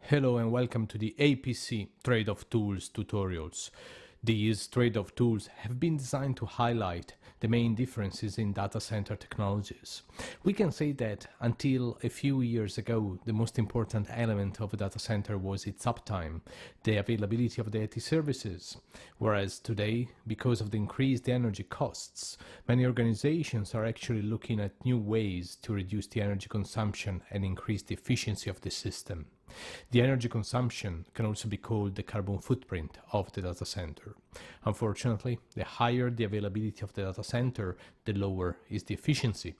Hello and welcome to the APC Trade-off Tools tutorials. These trade-off tools have been designed to highlight the main differences in data center technologies. We can say that until a few years ago, the most important element of a data center was its uptime, the availability of the IT services. Whereas today, because of the increased energy costs, many organizations are actually looking at new ways to reduce the energy consumption and increase the efficiency of the system. The energy consumption can also be called the carbon footprint of the data center. Unfortunately, the higher the availability of the data center, the lower is the efficiency,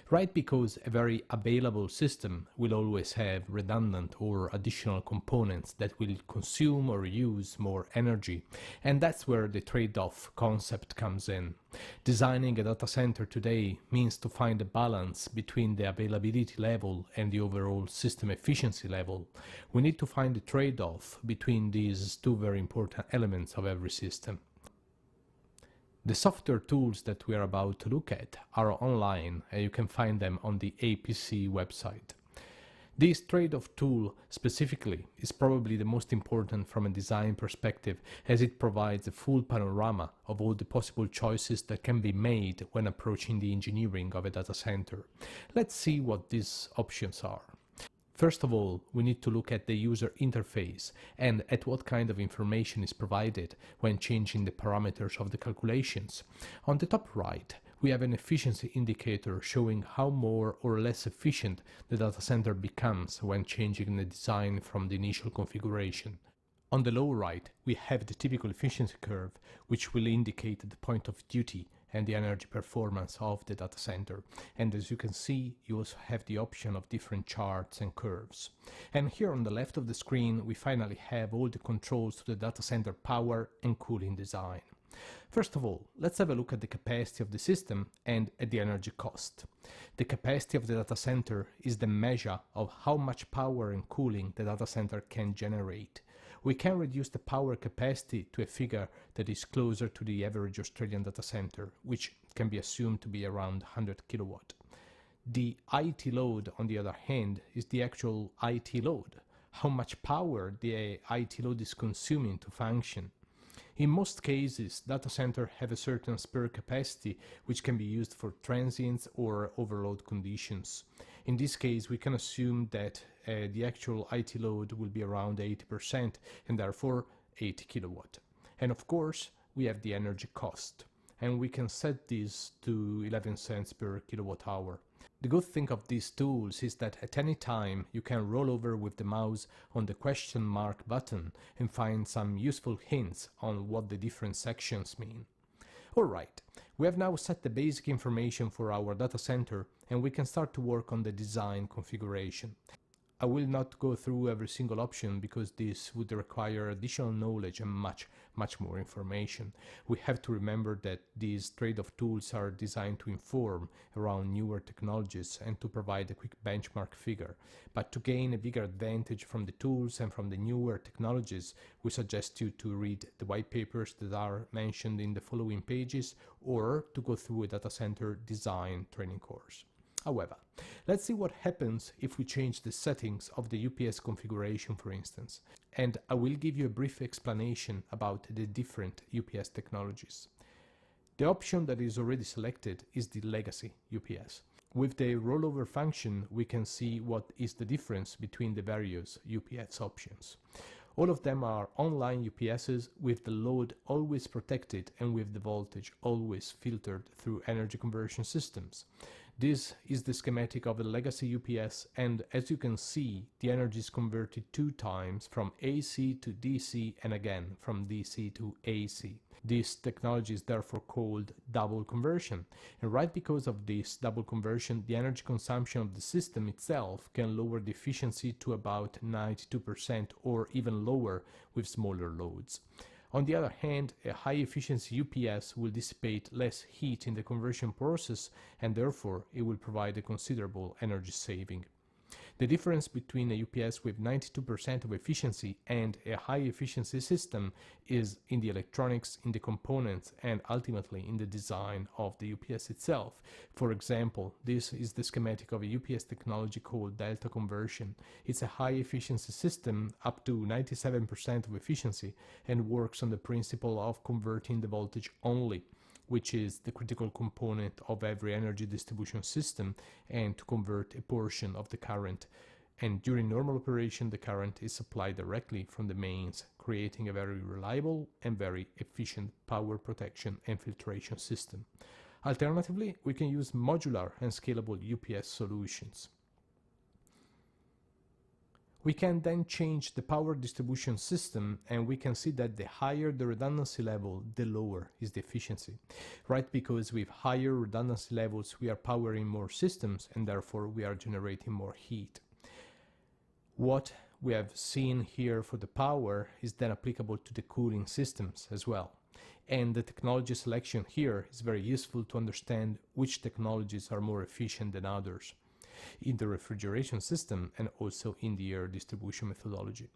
right? Because a very available system will always have redundant or additional components that will consume or use more energy, and that's where the trade-off concept comes in. Designing a data center today means to find a balance between the availability level and the overall system efficiency level. We need to find a trade-off between these two very important elements of every system. The software tools that we are about to look at are online and you can find them on the APC website. This trade-off tool specifically is probably the most important from a design perspective, as it provides a full panorama of all the possible choices that can be made when approaching the engineering of a data center. Let's see what these options are. First of all, we need to look at the user interface and at what kind of information is provided when changing the parameters of the calculations. On the top right, we have an efficiency indicator showing how more or less efficient the data center becomes when changing the design from the initial configuration. On the lower right, we have the typical efficiency curve, which will indicate the point of duty and the energy performance of the data center. And as you can see, you also have the option of different charts and curves. And here on the left of the screen, we finally have all the controls to the data center power and cooling design. First of all, let's have a look at the capacity of the system and at the energy cost. The capacity of the data center is the measure of how much power and cooling the data center can generate. We can reduce the power capacity to a figure that is closer to the average Australian data center, which can be assumed to be around 100 kilowatt. The IT load, on the other hand, is the actual IT load, how much power the IT load is consuming to function. In most cases, data centers have a certain spare capacity which can be used for transients or overload conditions. In this case, we can assume that the actual IT load will be around 80% and therefore 80 kilowatt. And of course, we have the energy cost, and we can set this to 11 cents per kilowatt hour. The good thing of these tools is that at any time you can roll over with the mouse on the question mark button and find some useful hints on what the different sections mean. Alright, we have now set the basic information for our data center and we can start to work on the design configuration. I will not go through every single option because this would require additional knowledge and much more information. We have to remember that these trade-off tools are designed to inform around newer technologies and to provide a quick benchmark figure. But to gain a bigger advantage from the tools and from the newer technologies, we suggest you to read the white papers that are mentioned in the following pages or to go through a data center design training course. However, let's see what happens if we change the settings of the UPS configuration, for instance, and I will give you a brief explanation about the different UPS technologies. The option that is already selected is the legacy UPS. With the rollover function, we can see what is the difference between the various UPS options. All of them are online UPSs with the load always protected and with the voltage always filtered through energy conversion systems. This is the schematic of a legacy UPS, and as you can see, the energy is converted 2 times from AC to DC and again from DC to AC. This technology is therefore called double conversion, and right because of this double conversion, the energy consumption of the system itself can lower the efficiency to about 92% or even lower with smaller loads. On the other hand, a high-efficiency UPS will dissipate less heat in the conversion process and therefore it will provide a considerable energy saving. The difference between a UPS with 92% of efficiency and a high efficiency system is in the electronics, in the components, and ultimately in the design of the UPS itself. For example, this is the schematic of a UPS technology called delta conversion. It's a high efficiency system up to 97% of efficiency and works on the principle of converting the voltage only, which is the critical component of every energy distribution system, and to convert a portion of the current. And during normal operation, the current is supplied directly from the mains, creating a very reliable and very efficient power protection and filtration system. Alternatively, we can use modular and scalable UPS solutions. We can then change the power distribution system, and we can see that the higher the redundancy level, the lower is the efficiency. Right, because with higher redundancy levels we are powering more systems and therefore we are generating more heat. What we have seen here for the power is then applicable to the cooling systems as well. And the technology selection here is very useful to understand which technologies are more efficient than others in the refrigeration system and also in the air distribution methodology.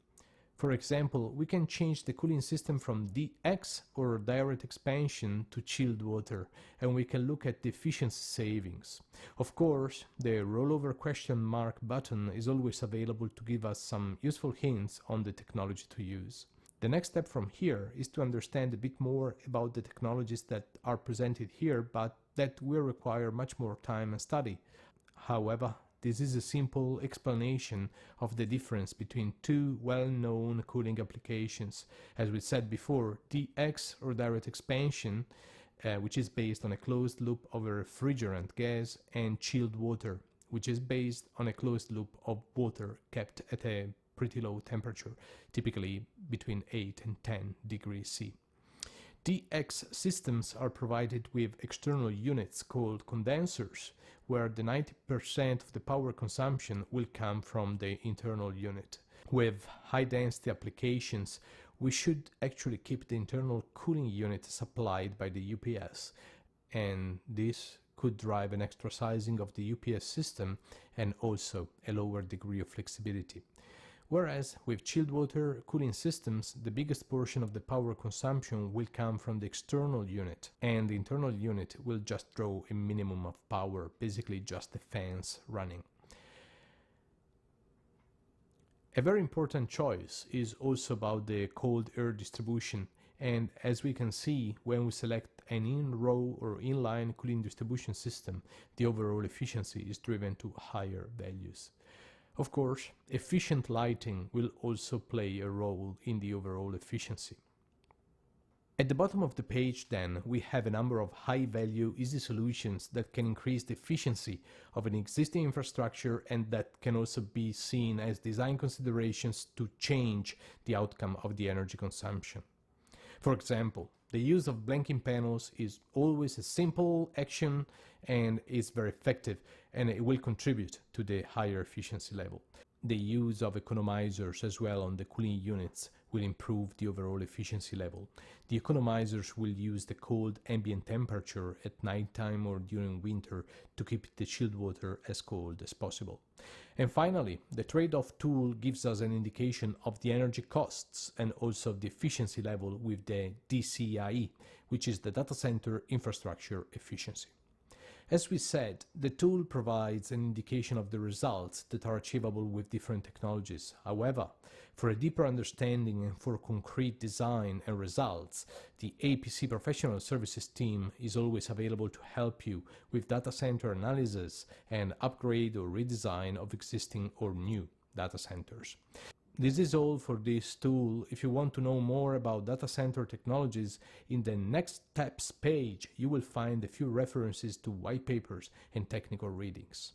For example, we can change the cooling system from DX or direct expansion to chilled water, and we can look at the efficiency savings. Of course, the rollover question mark button is always available to give us some useful hints on the technology to use. The next step from here is to understand a bit more about the technologies that are presented here, but that will require much more time and study. However, this is a simple explanation of the difference between two well-known cooling applications. As we said before, DX or direct expansion, which is based on a closed loop of a refrigerant gas, and chilled water, which is based on a closed loop of water kept at a pretty low temperature, typically between 8 and 10 degrees C. DX systems are provided with external units called condensers, where the 90% of the power consumption will come from the internal unit. With high density applications, we should actually keep the internal cooling unit supplied by the UPS, and this could drive an extra sizing of the UPS system and also a lower degree of flexibility. Whereas with chilled water cooling systems, the biggest portion of the power consumption will come from the external unit, and the internal unit will just draw a minimum of power, basically just the fans running. A very important choice is also about the cold air distribution, and as we can see, when we select an in-row or inline cooling distribution system, the overall efficiency is driven to higher values. Of course, efficient lighting will also play a role in the overall efficiency. At the bottom of the page then, we have a number of high-value, easy solutions that can increase the efficiency of an existing infrastructure and that can also be seen as design considerations to change the outcome of the energy consumption. For example, the use of blanking panels is always a simple action and is very effective, and it will contribute to the higher efficiency level. The use of economizers as well on the cooling units will improve the overall efficiency level. The economizers will use the cold ambient temperature at nighttime or during winter to keep the chilled water as cold as possible. And finally, the trade-off tool gives us an indication of the energy costs and also the efficiency level with the DCIE, which is the data center infrastructure efficiency. As we said, the tool provides an indication of the results that are achievable with different technologies. However, for a deeper understanding and for concrete design and results, the APC Professional Services team is always available to help you with data center analysis and upgrade or redesign of existing or new data centers. This is all for this tool. If you want to know more about data center technologies, in the next steps page you will find a few references to white papers and technical readings.